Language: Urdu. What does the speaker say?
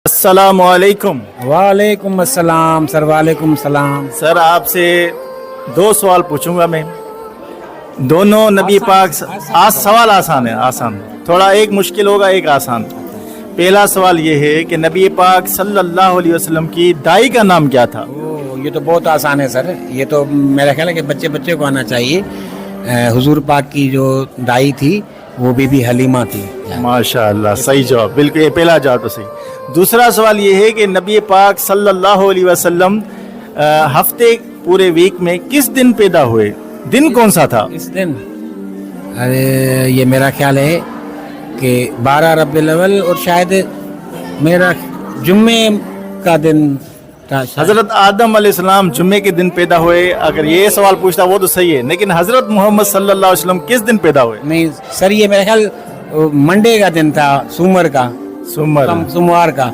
السلام علیکم وعلیکم السلام سر. وعلیکم السلام. سر آپ سے دو سوال پوچھوں گا میں دونوں نبی پاک سوال آسان ہے آسان تھوڑا ایک مشکل ہوگا ایک آسان. پہلا سوال یہ ہے کہ نبی پاک صلی اللہ علیہ وسلم کی دائی کا نام کیا تھا؟ یہ تو بہت آسان ہے سر. یہ تو میرا خیال ہے کہ بچے بچے کو آنا چاہیے. حضور پاک کی جو دائی تھی وہ بی بی حلیمہ تھی. ماشاء اللہ صحیح جواب. بالکل یہ پہلا جواب تو صحیح. دوسرا سوال یہ ہے کہ نبی پاک صلی اللہ علیہ وسلم ہفتے پورے ویک میں کس دن پیدا ہوئے؟ دن کون سا تھا؟ اس دن یہ میرا خیال ہے کہ 12 ربیع الاول اور شاید میرا جمعے کا دن تھا. حضرت آدم علیہ السلام جمعے کے دن پیدا ہوئے. اگر یہ سوال پوچھتا وہ تو صحیح ہے لیکن حضرت محمد صلی اللہ علیہ وسلم کس دن پیدا ہوئے؟ نہیں سر یہ میرا خیال منڈے کا دن تھا. سومر کا سوموار سوموار کا.